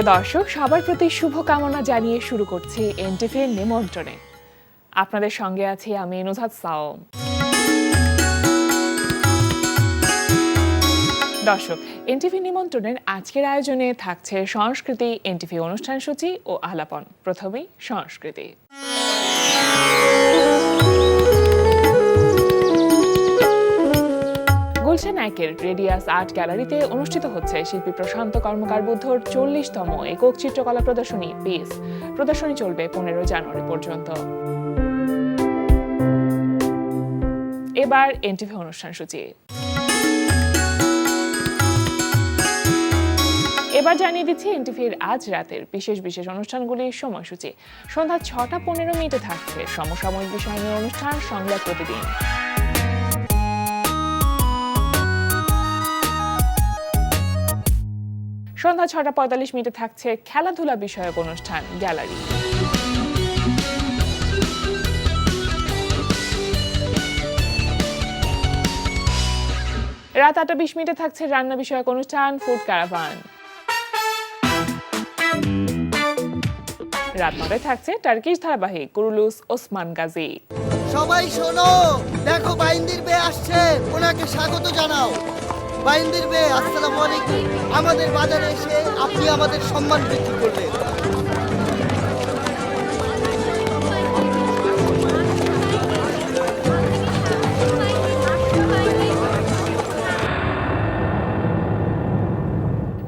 প্রিয় দর্শক, সবার প্রতি শুভকামনা জানিয়ে শুরু করছি এনটিভির নিমন্ত্রণে। আপনাদের সঙ্গে আছি আমি নুজহাত সাওম। দর্শক, এনটিভি নিমন্ত্রণের আজকের আয়োজনে থাকছে সংস্কৃতি, এনটিভি অনুষ্ঠান সূচি ও আলাপন। প্রথমেই সংস্কৃতি। গুলশান একের রেডিয়াস আর্ট গ্যালারিতে অনুষ্ঠিত হচ্ছে শিল্পী প্রশান্ত কর্মকার বুদ্ধর 40তম একক চিত্রকলা প্রদর্শনী পিস। প্রদর্শনী চলবে 15 জানুয়ারি পর্যন্ত। এবার এনটিভি অনুষ্ঠান সূচি। এবার জানিয়ে দিচ্ছি এনটিভির আজ রাতের বিশেষ বিশেষ অনুষ্ঠানগুলির সময়সূচি। সন্ধ্যা 6:15 থাকছে সমসাময়িক বিষয় নিয়ে অনুষ্ঠান সংলাপ প্রতিদিন। সন্ধ্যা 6:45 থাকছে খেলাধুলা বিষয়ক অনুষ্ঠান গ্যালারি। রাত 8:20 থাকছে রান্না বিষয়ক অনুষ্ঠান ফুড ক্যারাভান। রাত 9টায় থাকছে টার্কিশ ধারাবাহিক কুরুলুস ওসমান গাজী। সবাই শোনো, দেখো বাইন্দির বে আসছে, ওনাকে স্বাগত জানাও। বাইন্দির বে, আসসালামু আলাইকুম। আমাদের বাজারে এসে আপনি আমাদের সম্মান বৃদ্ধি করলেন।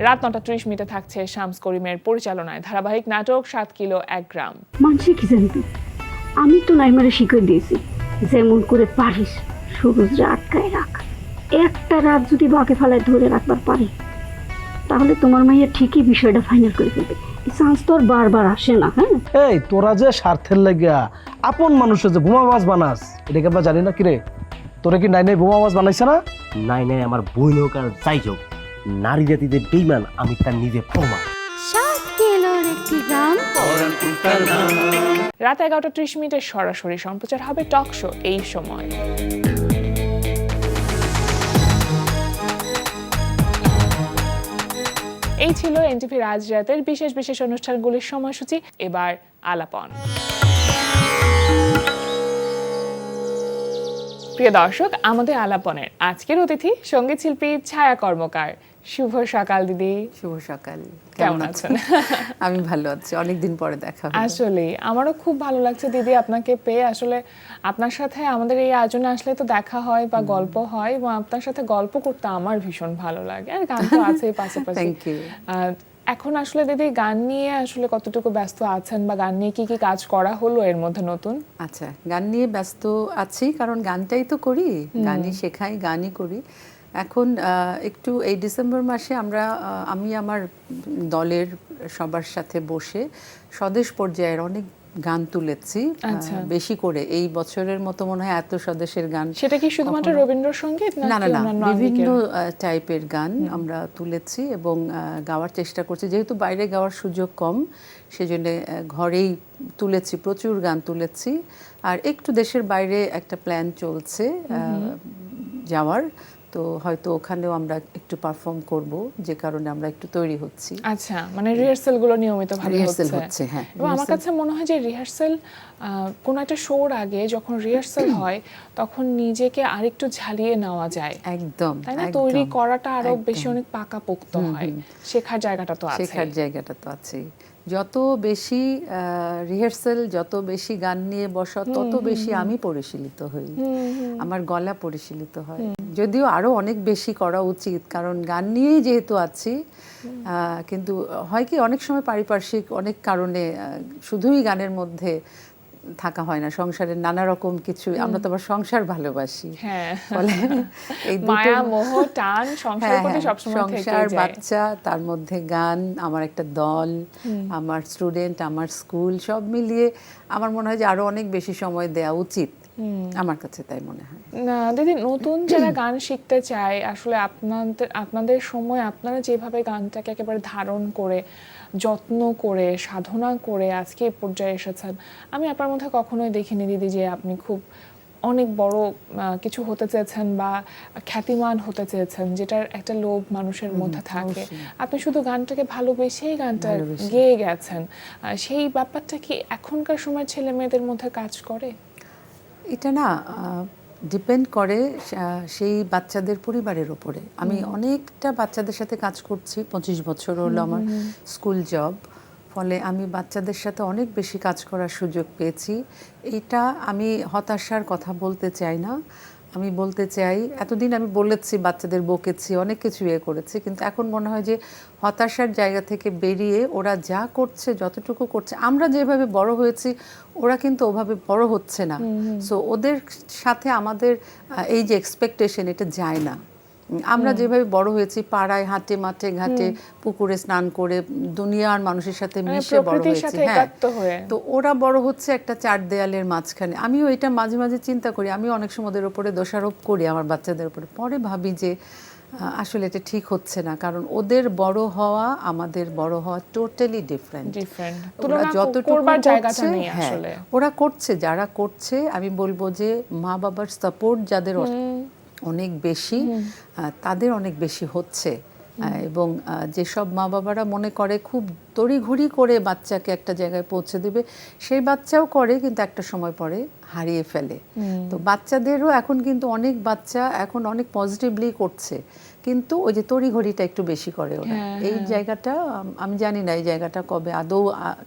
রাত 9:30 থাকছে শামস করিমের পরিচালনায় ধারাবাহিক নাটক 7 কিলো 1 গ্রাম। মানুষে কি জানবে, আমি তো নাইমারে শিখে দিয়েছি যেমন করে পারিস সুরজরা আটকায় রাখ। একটা রাত যদি বাকে ফেলায় ধরে রাখবার পারি তাহলে তোমার মাইয়া ঠিকই বিষয়টা ফাইনাল করে ফেলবে। এই চান্স তো আর বারবার আসে না। হ্যাঁ, এই তোরা যে স্বার্থের লাগিয়া আপন মানুষের যে বোমাবাজ বানাস, এটাকে আমরা জানি না। কিরে, তোরা কি নাই নাই বোমাবাজ বানাইছে না? নাই নাই, আমার বই হোক আর যাই হোক, নারী জাতিদের বেইমান আমি তার নিজে প্রমাণ। রাত 11:30 সরাসরি সম্প্রচার হবে টক শো এই সময়। এই ছিল এনটিভির আজ রাতের বিশেষ বিশেষ অনুষ্ঠানগুলির সময়সূচি। এবার আলাপন। প্রিয় দর্শক, আমাদের আলাপনের আজকের অতিথি সঙ্গীত শিল্পী ছায়া কর্মকার। শুভ সকাল দিদি। শুভ সকাল, কেমন আছেন? আমি ভালো আছি, অনেকদিন পরে দেখা হলো। আসলে আমারও খুব ভালো লাগছে দিদি আপনাকে পেয়ে। আসলে আপনার সাথে আমাদের এই আয়োজনে আসলে তো দেখা হয় বা গল্প হয়, এবং আপনার সাথে গল্প করতে আমার ভীষণ ভালো লাগে। আর গান তো আছেই পাশাপাশি। Thank you. এখন আসলে দিদি গান নিয়ে আসলে কতটুকু ব্যস্ত আছেন, বা গান নিয়ে কি কি কাজ করা হলো এর মধ্যে নতুন? আচ্ছা, গান নিয়ে ব্যস্ত আছি কারণ গানটাই তো করি, গানই শেখাই, গানই করি। এখন একটু এই ডিসেম্বর মাসে আমি আমার দলের সবার সাথে বসে স্বদেশ পর্যায়ের অনেক গান তুলেছি, বেশি করে। এই বছরের মতো মনে হয় এত স্বদেশের গান। সেটা কি শুধুমাত্র রবীন্দ্রসঙ্গীত? না না না, বিভিন্ন টাইপের গান আমরা তুলেছি এবং গাওয়ার চেষ্টা করছি। যেহেতু বাইরে গাওয়ার সুযোগ কম, সেজন্য ঘরেই তুলেছি, প্রচুর গান তুলেছি। আর একটু দেশের বাইরে একটা প্ল্যান চলছে যাওয়ার, তো হয়তো ওখানেও আমরা একটু পারফর্ম করব, যে কারণে আমরা একটু তৈরি হচ্ছি। আচ্ছা, মানে রিহার্সাল গুলো নিয়মিত ভাবে হচ্ছে। হ্যাঁ, এবং আমার কাছে মনে হয় যে রিহার্সাল কোন একটা শোর আগে যখন রিহার্সাল হয় তখন নিজেকে আরেকটু ঝালিয়ে নেওয়া যায়। একদম, তাই না? তৈরি করাটা আরো বেশি অনেক পাকাপোক্ত হয়। শেখার জায়গাটা তো আছে। যত বেশি রিহার্সাল, যত বেশি গান নিয়ে বসা, তত বেশি আমি পরিশীলিত হই, আমার গলা পরিশীলিত হয়। যদিও আরো অনেক বেশি করা উচিত, কারণ গান নিয়েই যেহেতু আছি। কিন্তু হয় কি, অনেক সময় পারিপার্শ্বিক অনেক কারণে শুধুই গানের মধ্যে থাকা হয় না, সংসারের নানা রকম কিছু। আমরা তো আবার সংসার ভালোবাসি, ফলে এই মায়া মোহ টান সংসারের প্রতি সবসময় থেকে যায়। সংসার, বাচ্চা, তার মধ্যে গান, আমার একটা দল, আমার স্টুডেন্ট, আমার স্কুল, সব মিলিয়ে আমার মনে হয় যে আরো অনেক বেশি সময় দেওয়া উচিত, আমার কাছে তাই মনে হয়। না দিদি, নতুন যারা গান শিখতে চায়, আসলে আপনাদের সময় আপনারা যেভাবে গানটাকে একেবারে ধারণ করে, যত্ন করে, সাধনা করে আজকে এই পর্যায়ে এসেছেন, আমি আপনার মধ্যে কখনোই দেখিনি দিদি যে আপনি খুব অনেক বড় কিছু হতে চেয়েছেন বা খ্যাতিমান হতে চেয়েছেন, যেটার একটা লোভ মানুষের মধ্যে থাকে, আপনি শুধু গানটাকে ভালোবেসেই গানটা গেয়ে গেছেন। সেই ব্যাপারটা কি এখনকার সময় ছেলে মেয়েদের মধ্যে কাজ করে? এটা না ডিপেন্ড করে সেই বাচ্চাদের পরিবারের উপরে। আমি অনেকটা বাচ্চাদের সাথে কাজ করছি, 25 বছর হলো আমার স্কুল জব, ফলে আমি বাচ্চাদের সাথে অনেক বেশি কাজ করার সুযোগ পেয়েছি। এটা আমি হতাশার কথা বলতে চাই না, আমি বলতে চাই এতদিন আমি বলেছি বাচ্চাদের বকেছি, অনেক কিছু করেছি, কিন্তু এখন মনে হয় যে হতাশার জায়গা থেকে বেরিয়ে ওরা যা করছে, যতটুকু করছে, আমরা যেভাবে বড় হয়েছি ওরা কিন্তু ওভাবে বড় হচ্ছে না। সো ওদের সাথে আমাদের এই যে এক্সপেকটেশন, এটা যায় না। আমরা যেভাবে বড় হয়েছি, পাড়ায় হাটে মাঠে ঘাটে পুকুরে স্নান করে দুনিয়ার মানুষের সাথে মিশে বড় হয়েছি, হ্যাঁ, তো ওরা বড় হচ্ছে একটা চার দেয়ালের মাঝখানে। আমিও এটা মাঝে মাঝে চিন্তা করি, আমি অনেক সময় ওদের উপরে দোষারোপ করি আমার বাচ্চাদের উপরে, পরে ভাবি যে আসলে এটা ঠিক হচ্ছে না, কারণ ওদের বড় হওয়া আমাদের বড় হওয়া টোটালি ডিফারেন্ট। ওরা যতটুকু করছে, হ্যাঁ, ওরা করছে, যারা করছে, আমি বলবো যে মা বাবার সাপোর্ট যাদের অনেক বেশি, তাদের অনেক বেশি হচ্ছে। এবং যেসব মা বাবারা মনে করে খুব তড়িঘড়ি করে বাচ্চাকে একটা জায়গায় পৌঁছে দেবে, সেই বাচ্চাও করে, কিন্তু একটা সময় পরে হারিয়ে ফেলে। তো বাচ্চাদেরও এখন কিন্তু অনেক বাচ্চা এখন অনেক পজিটিভলি করছে, কিন্তু ওই যে তড়িঘড়িটা একটু বেশি করে ওরা। এই জায়গাটা আমি জানি না এই জায়গাটা কবে আদৌ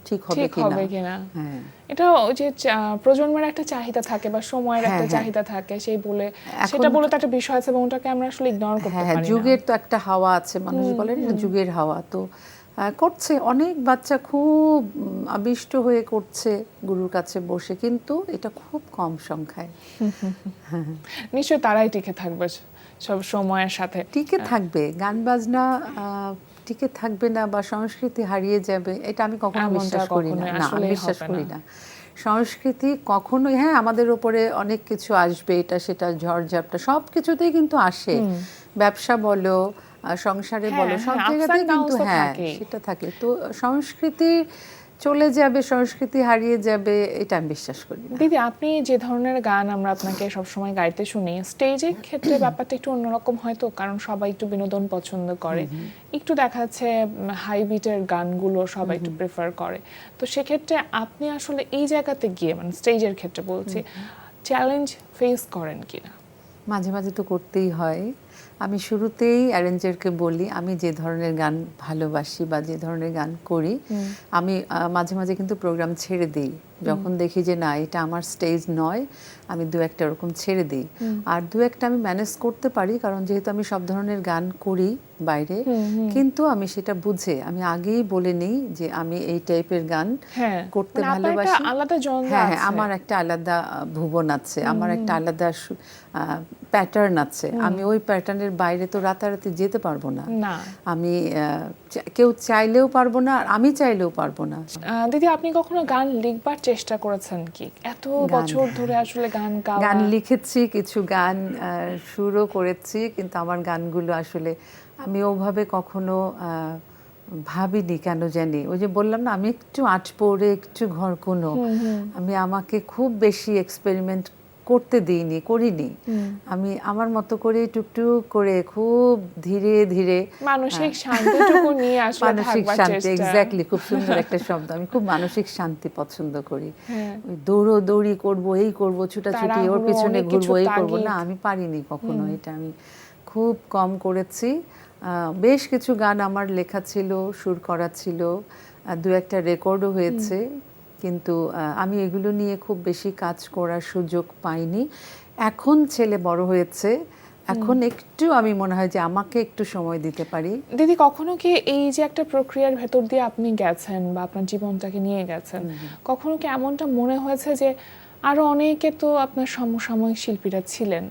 ঠিক হবে কিনা। হ্যাঁ, এটা ওই যে প্রজন্মের একটা চাহিদা থাকে বা সময়ের একটা চাহিদা থাকে, সেই বলে সেটা বলে তো একটা বিষয় আছে এবং ওটাকে আমরা আসলে ইগনোর করতে পারি না। যুগের তো একটা হাওয়া আছে, মানুষ বলেন না যুগের হাওয়া, তো করছে অনেক বাচ্চা খুব আবিষ্ট হয়ে করছে গুরুর কাছে বসে, কিন্তু এটা খুব কম সংখ্যায়। নিশ্চয়ই তারাই টিকে থাকবে সব সময়ের সাথে, টিকে থাকবে, গান বাজনা টিকে থাকবে না বা সংস্কৃতি হারিয়ে যাবে, এটা আমি কখনো বিশ্বাস করি না। আমি বিশ্বাস করি না সংস্কৃতি কখনোই, হ্যাঁ, আমাদের উপরে অনেক কিছু আসবে, এটা সেটা ঝড়ঝাপটা সব কিছুতেই কিন্তু আসে, ব্যবসা বলো সংসারে বলো, সব জায়গাতেই কিন্তু হ্যাঁ সেটা থাকে। তো সংস্কৃতি চলে যাবে, সংস্কৃতি হারিয়ে যাবে, এটা আমি বিশ্বাস করি না। দিদি, আপনি যে ধরনের গান আমরা আপনাকে সবসময় গাইতে শুনি, স্টেজের ক্ষেত্রে ব্যাপারটা একটু অন্যরকম হয়তো, কারণ সবাই একটু বিনোদন পছন্দ করে, একটু দেখা যাচ্ছে হাই বিটের গানগুলো সবাই একটু প্রেফার করে। তো সেক্ষেত্রে আপনি আসলে এই জায়গাতে গিয়ে, মানে স্টেজের ক্ষেত্রে বলছি, চ্যালেঞ্জ ফেস করেন কিনা? মাঝে মাঝে তো করতেই হয়। আমি শুরুতেই অ্যারেঞ্জারকে বলি আমি যে ধরনের গান ভালোবাসি বা যে ধরনের গান করি, আমি মাঝে মাঝে কিন্তু প্রোগ্রাম ছেড়ে দিই যখন দেখি যে না এটা আমার স্টেজ নয়, আমি দু একটা ওরকম ছেড়ে দিই। আর দু একটা আমি ম্যানেজ করতে পারি, কারণ যেহেতু আমি সব ধরনের গান করি বাইরে, কিন্তু আমি সেটা বুঝে আমি আগেই বলে নিই যে আমি এই টাইপের গান করতে ভালোবাসি। হ্যাঁ, আমার একটা আলাদা ভুবন আছে, আমার একটা আলাদা প্যাটার্ন আছে, আমি ওই প্যাটার্নের বাইরে তো রাতারাতি যেতে পারবো না। আমি কেউ চাইলেও পারবো না, আর আমি চাইলেও পারবো না। দিদি, আপনি কখনো গান লিখবার চেষ্টা করেছেন কি? এত বছর ধরে আসলে গান লিখেছি, কিছু গান সুরও করেছি, কিন্তু আমার গানগুলো আসলে আমি ওভাবে কখনো ভাবিনি, কেন জানি। ওই যে বললাম না, আমি একটু আটপৌরে, একটু ঘরকুনো, আমি আমাকে খুব বেশি এক্সপেরিমেন্ট করতে করিনি। আমি আমার মতো করে টুকটুক করে খুব ধীরে ধীরে মানসিক শান্তিটুকু নিয়ে আসলে মানসিক শান্তি, এক্স্যাক্টলি, খুব সুন্দর একটা শব্দ। আমি খুব মানসিক শান্তি পছন্দ করি। ওই দৌড়ি করবো, এই করবো, ছুটাছুটি, ওর পিছনে ঘুরবো, এই করবো না, আমি পারিনি কখনো। এটা আমি খুব কম করেছি। বেশ কিছু গান আমার লেখা ছিল, সুর করা ছিল, দু একটা রেকর্ডও হয়েছে, কিন্তু আমি এগুলো নিয়ে খুব বেশি কাজ করার সুযোগ পাইনি। এখন ছেলে বড় হয়েছে, এখন একটু আমি মনে হয় যে আমাকে একটু সময় দিতে পারি। দিদি, কখনো কি এই যে একটা প্রক্রিয়ার ভেতর দিয়ে আপনি গেছেন বা আপনার জীবনটাকে নিয়ে গেছেন, কখনো কি এমনটা মনে হয়েছে যে আরো অনেকে তো আপনার সমসাময়িক শিল্পীরা ছিলেন,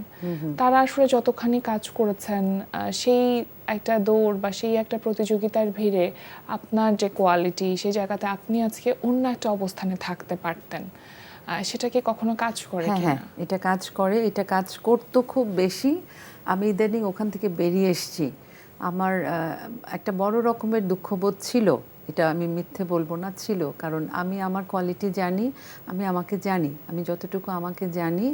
তারা আসলে যতখানি কাজ করেছেন, সেই একটা দৌড় বা সেই একটা প্রতিযোগিতার ভিড়ে আপনার যে কোয়ালিটি, সেই জায়গাতে আপনি আজকে অন্য একটা অবস্থানে থাকতে পারতেন, সেটা কি কখনো কাজ করে? হ্যাঁ, এটা কাজ করে, এটা কাজ করতো খুব বেশি। আমি ইদানিং ওখান থেকে বেরিয়ে এসেছি। আমার একটা বড় রকমের দুঃখবোধ ছিল এটা আমি মিথ্যে বলবো না, ছিল। কারণ আমি আমার কোয়ালিটি জানি, আমি আমাকে জানি, আমি যতটুকু আমাকে জানি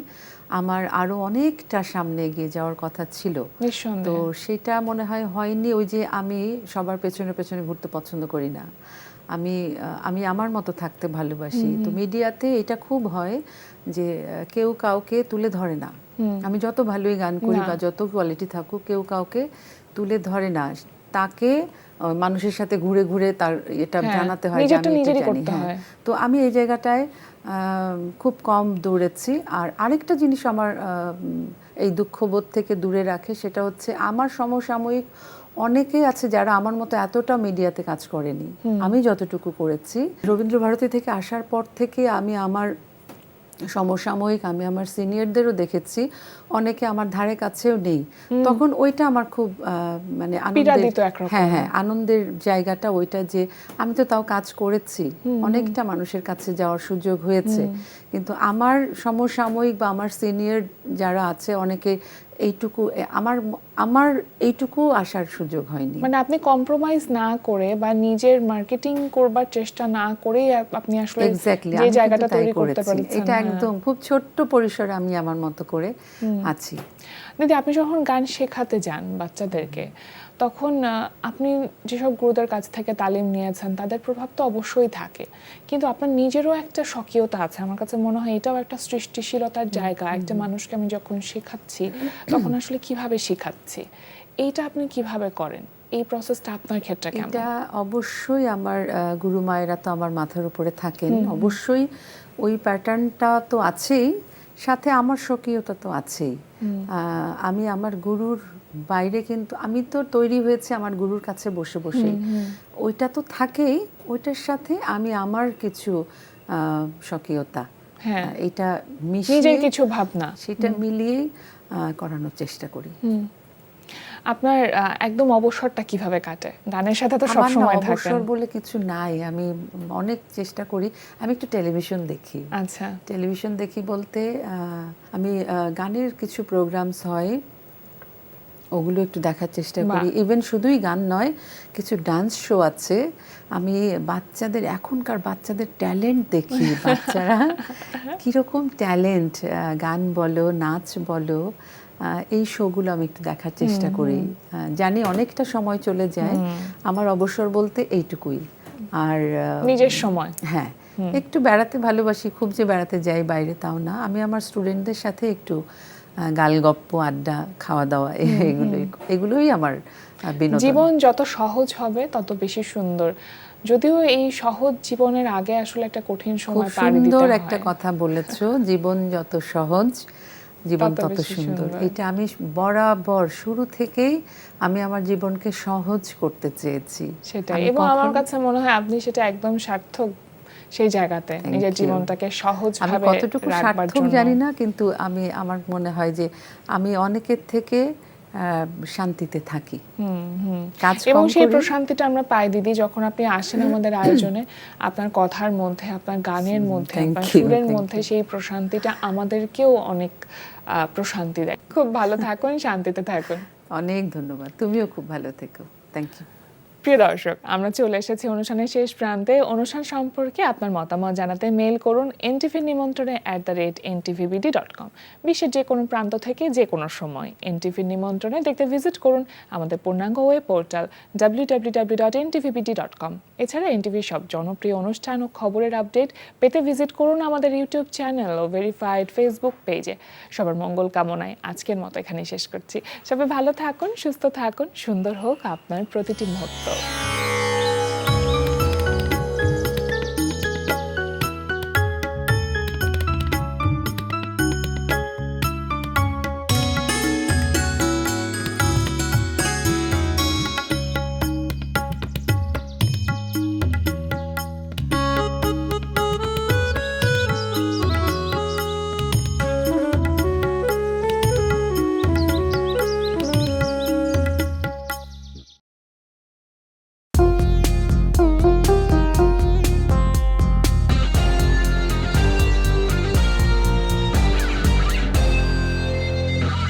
আমার আরো অনেকটা সামনে এগিয়ে যাওয়ার কথা ছিল। তো নিঃসন্দেহে। সেটা মনে হয় হয়নি। ওই যে আমি সবার পেছনে পেছনে ঘুরতে পছন্দ করি না, আমি আমার মতো থাকতে ভালোবাসি। তো মিডিয়াতে এটা খুব হয় যে কেউ কাউকে তুলে ধরে না। আমি যত ভালোই গান করি না। বা যত কোয়ালিটি থাকুক, কেউ কাউকে তুলে ধরে না। তাকে মানুষের সাথে ঘুরে ঘুরে তার এটা হ্যাঁ, জানাতে হয় যে নিজেরটা আমি এটা নিজেরই জানি। করতে হ্যাঁ, হয়। তো আমি এই জায়গাটায় খুব কম দৌড়েছি। আর আরেকটা জিনিস আমার এই দুঃখবোধ থেকে দূরে রাখে, সেটা হচ্ছে আমার সমসাময়িক অনেকে আছে যারা আমার মতো এতটা মিডিয়াতে কাজ করেনি, আমি যতটুকু করেছি। রবীন্দ্রভারতী থেকে আসার পর থেকে আমি আমার সমসাময়িক, আমি আমার সিনিয়রদেরও দেখেছি অনেকে আমার ধারে কাছেও নেই। তখন ওইটা আমার খুব মানে পীড়া আনন্দের, দিত একরকম। হ্যাঁ হ্যাঁ, আনন্দের জায়গাটা ওইটা যে আমি তো তাও কাজ করেছি, অনেকটা মানুষের কাছে যাওয়ার সুযোগ হয়েছে। কিন্তু আমার সমসাময়িক বা আমার সিনিয়র যারা আছে অনেকে এইটুকু আমার এইটুকু আসার সুযোগ হয়নি। মানে আপনি কম্প্রোমাইজ না করে বা নিজের মার্কেটিং করবার চেষ্টা না করেই আপনি আসলে এক্স্যাক্টলি যে জায়গাটা তৈরি করতে পারছেন। এটা একদম খুব ছোট্ট পরিসরে আমি আমার মতো করে আছি। দিদি, আপনি যখন গান শেখাতে যান বাচ্চাদেরকে, তখন আপনি যেসব গুরুদের কাছ থেকে তালিম নিয়েছেন তাদের প্রভাব তো অবশ্যই থাকে, কিন্তু আপনার নিজেরও একটা স্বকীয়তা আছে। আমার কাছে মনে হয় এটাও একটা সৃষ্টিশীলতার জায়গা। একটা মানুষকে আমি যখন শেখাচ্ছি তখন আসলে কিভাবে শেখাচ্ছি, এইটা আপনি কিভাবে করেন? এই প্রসেসটা আপনার ক্ষেত্রে কেমন? এটা অবশ্যই আমার গুরু মায়েরা তো আমার মাথার উপরে থাকেন, অবশ্যই ওই প্যাটার্নটা তো আছেই, সাথে আমার স্বকীয়তা তো আছেই। আমি আমার গুরুর বাইরে, কিন্তু আমি তো তৈরি হয়েছে আমার গুরুর কাছে বসে বসে, ওইটা তো থাকেই, ওইটার সাথে আমি আমার কিছু স্বকীয়তা, হ্যাঁ, এটা নিজের মিশিয়ে কিছু ভাবনা, সেটা মিলিয়েই করানোর চেষ্টা করি। আপনার একদম অবসরটা কিভাবে কাটে? গানের সাথে তো আমার না সবসময় থাকেন। অবসর বলে কিছু নাই, আমি অনেক চেষ্টা করি। আমি একটু টেলিভিশন দেখি। আচ্ছা, টেলিভিশন দেখি বলতে আমি গানের কিছু প্রোগ্রামস হয় ওগুলো একটু দেখার চেষ্টা করি। ইভেন শুধুই গান নয়, কিছু ডান্স শো আছে। আমি বাচ্চাদের, এখনকার বাচ্চাদের ট্যালেন্ট দেখি, বাচ্চারা কীরকম ট্যালেন্ট, গান বলো, নাচ বলো, এই শোগুলো আমি একটু দেখার চেষ্টা করি। জানি অনেকটা সময় চলে যায়, আমার অবসর বলতে এইটুকুই। আর নিজের সময়। হ্যাঁ, একটু বেড়াতে ভালোবাসি, খুব যে বেড়াতে যাই বাইরে তাও না। আমি আমার স্টুডেন্টদের সাথে একটু গালগপ্প, আড্ডা, খাওয়া দাওয়া, এগুলোই আমার বিনোদন। জীবন যত সহজ হবে তত বেশি সুন্দর। যদিও এই সহজ জীবনের আগে আসলে একটা কঠিন সময় পাড়ি দিতে হয়। সুন্দর একটা কথা বলেছো, জীবন যত সহজ জীবন তত সুন্দর। এটা আমি বরাবর শুরু থেকেই আমি আমার জীবনকে সহজ করতে চেয়েছি। সেটাই, এবং আমার কাছে মনে হয় আপনি সেটা একদম সার্থক সেই জায়গাতে, নিজের জীবনটাকে সহজভাবে আমি কতটুকু সার্থক জানি না, কিন্তু আমার মনে হয় যে আমি অনেকের থেকে শান্তিতে থাকি, কাজ কম করি। এবং সেই প্রশান্তিটা আমরা পাই দিদি যখন আপনি আসেন আমাদের আয়োজনে। আপনার কথার মধ্যে, আপনার গানের মধ্যে, আপনার সুরের মধ্যে সেই প্রশান্তিটা আমাদেরকেও অনেক প্রশান্তি দেয়। খুব ভালো থাকুন, শান্তিতে থাকুন। অনেক ধন্যবাদ, তুমিও খুব ভালো থেকো। Thank you. প্রিয় দর্শক, আমরা চলে এসেছি অনুষ্ঠানের শেষ প্রান্তে। অনুষ্ঠান সম্পর্কে আপনার মতামত জানাতে মেইল করুন ntvnimontrone@ntvbd.com। বিশ্বের যে কোনো প্রান্ত থেকে যে কোনো সময় NTV নিমন্ত্রণে দেখতে ভিজিট করুন আমাদের পূর্ণাঙ্গ ওয়েব পোর্টাল www.ntvbd.com। এছাড়া এনটিভির সব জনপ্রিয় অনুষ্ঠান ও খবরের আপডেট পেতে ভিজিট করুন আমাদের ইউটিউব চ্যানেল ও ভেরিফাইড ফেসবুক পেজে। সবার মঙ্গল কামনায় আজকের মতো এখানেই শেষ করছি। সবাই ভালো থাকুন, সুস্থ থাকুন, সুন্দর হোক আপনার প্রতিটি মুহূর্ত।